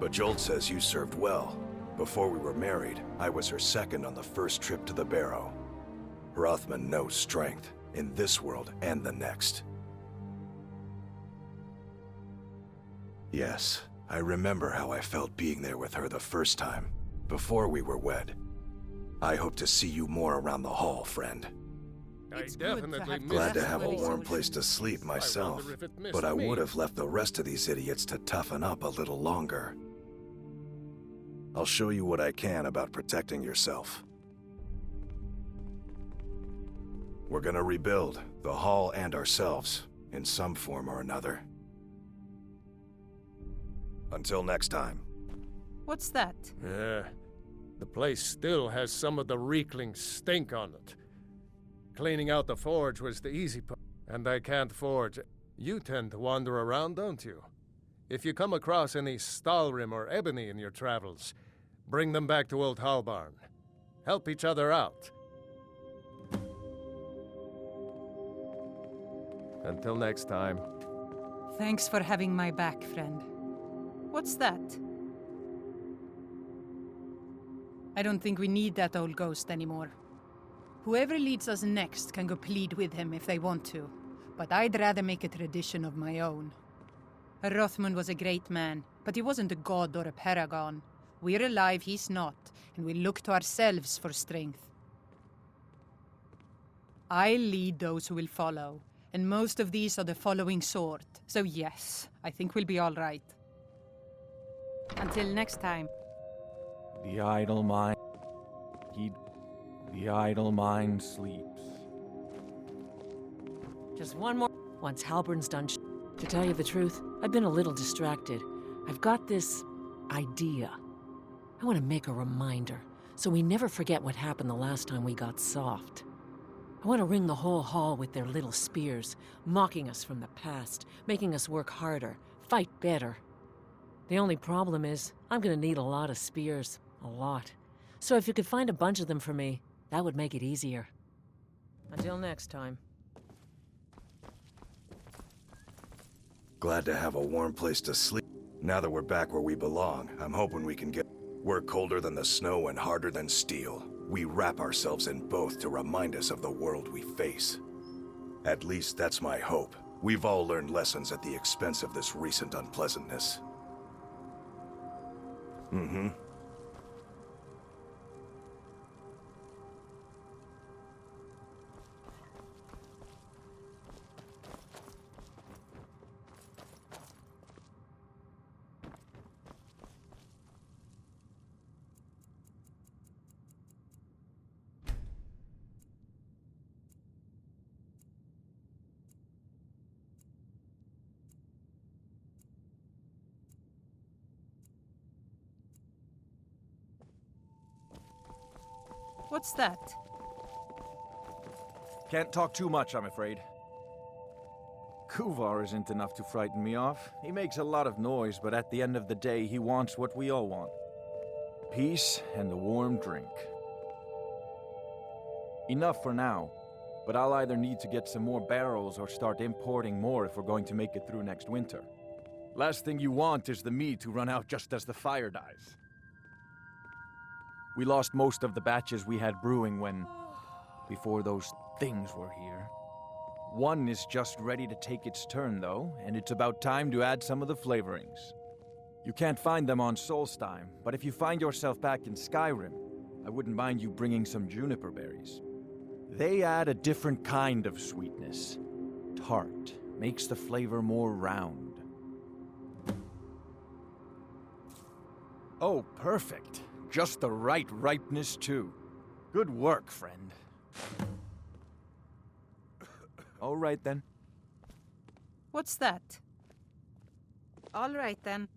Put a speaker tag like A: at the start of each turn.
A: But Jolt says you served well. Before we were married, I was her second on the first trip to the Barrow. Rothman knows strength, in this world and the next. Yes, I remember how I felt being there with her the first time, before we were wed. I hope to see you more around the hall, friend. Glad to have a warm place to sleep myself, but I would have left the rest of these idiots to toughen up a little longer. I'll show you what I can about protecting yourself. We're gonna rebuild, the hall and ourselves, in some form or another. Until next time.
B: What's that?
C: The place still has some of the reekling stink on it. Cleaning out the forge was the easy part, and I can't forge. You tend to wander around, don't you? If you come across any Stalrim or ebony in your travels, bring them back to Old Hallbarn. Help each other out. Until next time.
B: Thanks for having my back, friend. What's that? I don't think we need that old ghost anymore. Whoever leads us next can go plead with him if they want to, but I'd rather make a tradition of my own. Rothman was a great man, but he wasn't a god or a paragon. We're alive, he's not, and we look to ourselves for strength. I lead those who will follow, and most of these are the following sort, so yes, I think we'll be all right. Until next time.
D: The idle mind... The idle mind sleeps.
E: Just one more... Once Halbern's done To tell you the truth, I've been a little distracted. I've got this... idea. I want to make a reminder, so we never forget what happened the last time we got soft. I want to ring the whole hall with their little spears, mocking us from the past, making us work harder, fight better. The only problem is, I'm gonna need a lot of spears. A lot. So if you could find a bunch of them for me, that would make it easier. Until next time.
A: Glad to have a warm place to sleep. Now that we're back where we belong, I'm hoping we can get... We're colder than the snow and harder than steel. We wrap ourselves in both to remind us of the world we face. At least that's my hope. We've all learned lessons at the expense of this recent unpleasantness. Mm-hmm.
B: What's that?
D: Can't talk too much, I'm afraid. Kuvar isn't enough to frighten me off. He makes a lot of noise, but at the end of the day, he wants what we all want. Peace and a warm drink. Enough for now, but I'll either need to get some more barrels or start importing more if we're going to make it through next winter. Last thing you want is the mead to run out just as the fire dies. We lost most of the batches we had brewing before those things were here. One is just ready to take its turn, though, and it's about time to add some of the flavorings. You can't find them on Solstheim, but if you find yourself back in Skyrim, I wouldn't mind you bringing some juniper berries. They add a different kind of sweetness. Tart, makes the flavor more round. Oh, perfect. Just the right ripeness, too. Good work, friend. All right, then.
B: What's that? All right, then.